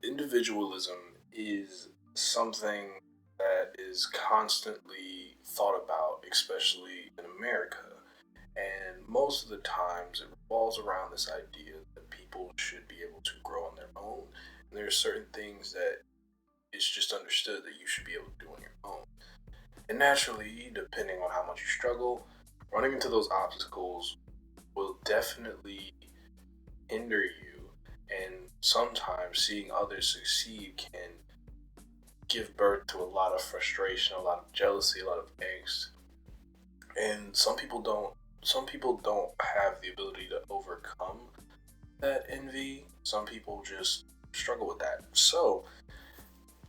individualism is something that is constantly thought about, especially in America. And most of the times it revolves around this idea that people should be able to grow on their own. And there are certain things that it's just understood that you should be able to do on your own. And naturally, depending on how much you struggle, running into those obstacles will definitely hinder you. And sometimes seeing others succeed can give birth to a lot of frustration, a lot of jealousy, a lot of angst. And some people don't have the ability to overcome that envy. Some people just struggle with that. So,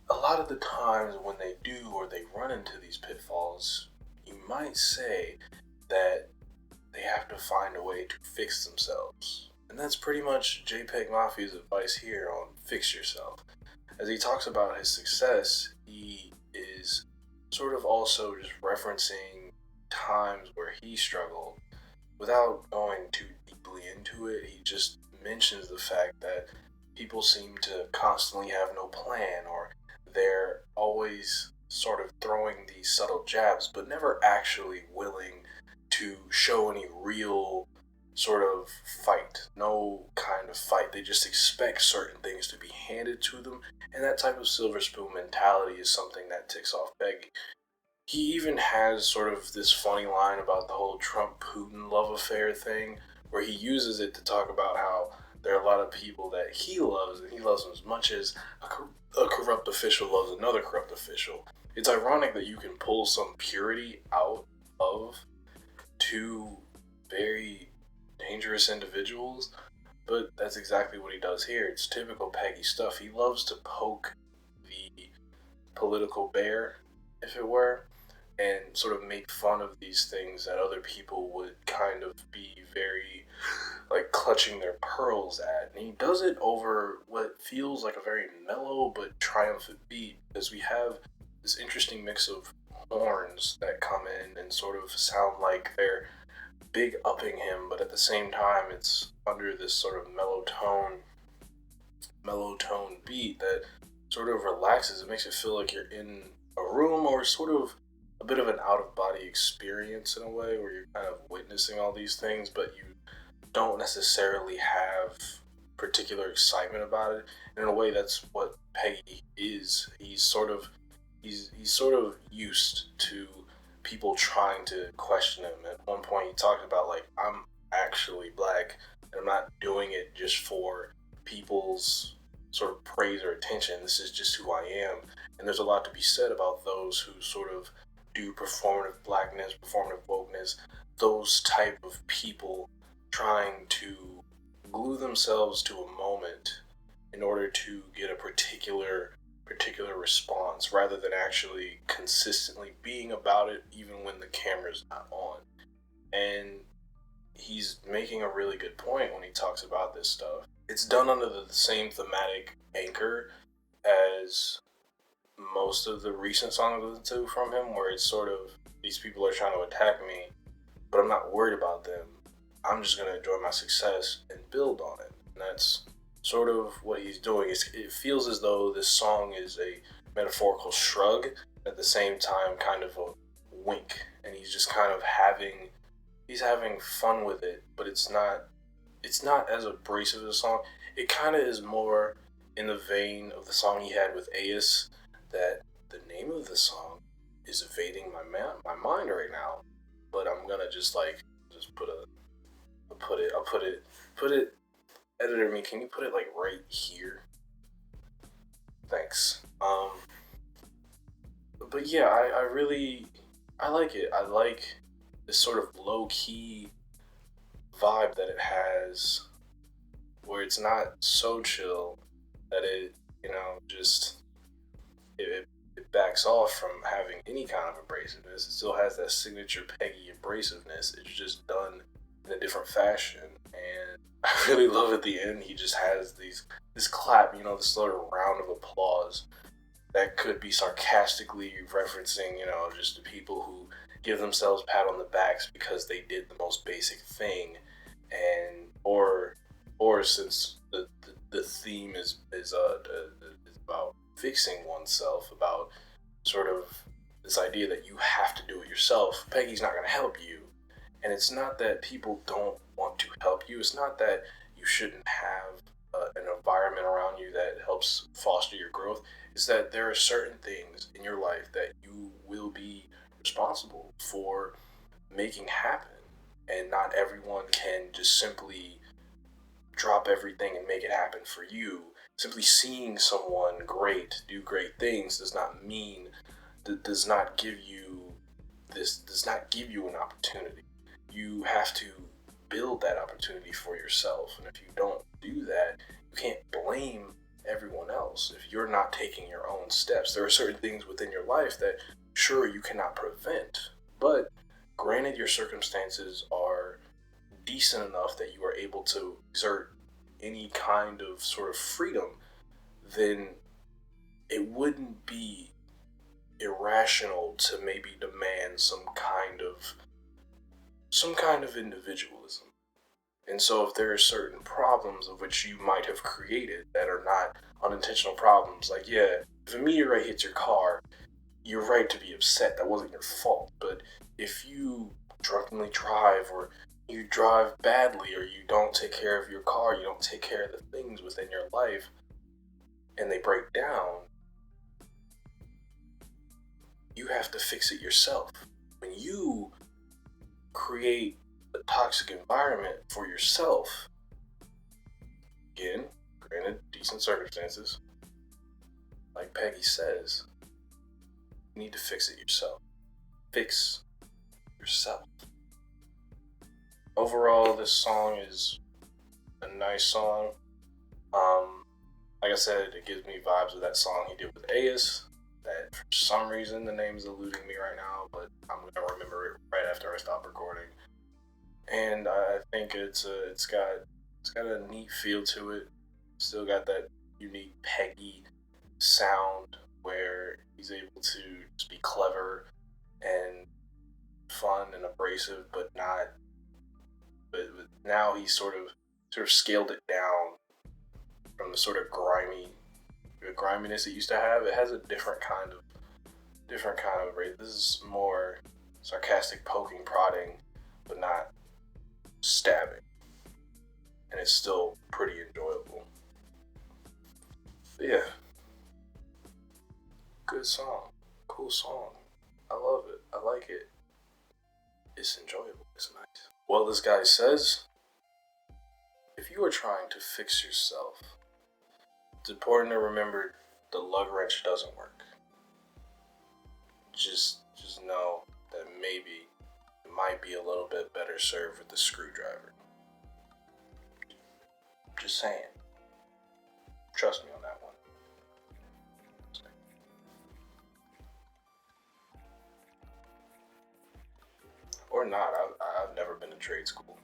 a lot of the times when they do or they run into these pitfalls, you might say that they have to find a way to fix themselves. And that's pretty much JPEG Mafia's advice here on fix yourself. As he talks about his success, he is sort of also just referencing times where he struggled. Without going too deeply into it, he just mentions the fact that people seem to constantly have no plan, or they're always sort of throwing these subtle jabs, but never actually willing to show any real sort of fight. No kind of fight. They just expect certain things to be handed to them, and that type of silver spoon mentality is something that ticks off Peggy. He even has sort of this funny line about the whole Trump Putin love affair thing, where he uses it to talk about how there are a lot of people that he loves, and he loves them as much as a corrupt official loves another corrupt official. It's ironic that you can pull some purity out of two very dangerous individuals, but that's exactly what he does here. It's typical Peggy stuff. He loves to poke the political bear, if it were, and sort of make fun of these things that other people would kind of be very like clutching their pearls at. And he does it over what feels like a very mellow but triumphant beat, because we have this interesting mix of horns that come in and sort of sound like they're big upping him, but at the same time it's under this sort of mellow tone beat that sort of relaxes. It makes it feel like you're in a room, or sort of a bit of an out of body experience in a way, where you're kind of witnessing all these things, but you don't necessarily have particular excitement about it. And in a way, that's what Peggy is. He's sort of used to people trying to question him. At one point, he talked about, like, I'm actually black, and I'm not doing it just for people's sort of praise or attention. This is just who I am. And there's a lot to be said about those who sort of do performative blackness, performative wokeness, those type of people trying to glue themselves to a moment in order to get a particular response, rather than actually consistently being about it even when the camera's not on. And he's making a really good point when he talks about this stuff. It's done under the same thematic anchor as most of the recent songs I listen to from him, where it's sort of, these people are trying to attack me, but I'm not worried about them. I'm just gonna enjoy my success and build on it. And that's sort of what he's doing. It feels as though this song is a metaphorical shrug, at the same time kind of a wink, and he's just kind of having fun with it, but it's not as abrasive as a song. It kind of is more in the vein of the song he had with Ace, that the name of the song is evading my mind right now, but I'm gonna just put it. Editor me, can you put it like right here? Thanks. But yeah, I like it. I like this sort of low key vibe that it has, where it's not so chill that just it backs off from having any kind of abrasiveness. It still has that signature Peggy abrasiveness. It's just done in a different fashion, and I really love at the end. He just has this clap, this sort of round of applause that could be sarcastically referencing, just the people who give themselves pat on the backs because they did the most basic thing, and or since the theme is about fixing oneself, about sort of this idea that you have to do it yourself. Peggy's not going to help you. And it's not that people don't want to help you. It's not that you shouldn't have an environment around you that helps foster your growth. It's that there are certain things in your life that you will be responsible for making happen. And not everyone can just simply drop everything and make it happen for you. Simply seeing someone great do great things does not mean that does not give you an opportunity. You have to build that opportunity for yourself. And if you don't do that, you can't blame everyone else if you're not taking your own steps. There are certain things within your life that sure you cannot prevent, but granted your circumstances are decent enough that you are able to exert any kind of sort of freedom, then it wouldn't be irrational to maybe demand some kind of individualism. And so if there are certain problems of which you might have created that are not unintentional problems, like yeah, if a meteorite hits your car, you're right to be upset. That wasn't your fault. But if you drunkenly drive, or you drive badly, or you don't take care of your car, you don't take care of the things within your life, and they break down, you have to fix it yourself. When you create a toxic environment for yourself, again, granted, decent circumstances, like Peggy says, you need to fix it yourself. Fix yourself. Overall, this song is a nice song. Like I said, it gives me vibes of that song he did with AS. That for some reason the name is eluding me right now, but I'm gonna remember it right after I stop recording. And I think it's got a neat feel to it. Still got that unique Peggy sound where he's able to just be clever and fun and abrasive, but not. But now he's sort of scaled it down from the sort of griminess it used to have. It has a different kind of rate. This is more sarcastic, poking, prodding, but not stabbing, and it's still pretty enjoyable. But yeah, good song, cool song. I love it. I like it. It's enjoyable. It's nice. Well, this guy says, if you are trying to fix yourself, it's important to remember the lug wrench doesn't work. Just know that maybe it might be a little bit better served with the screwdriver. Just saying. Trust me on that one. Or not. I've never been to trade school.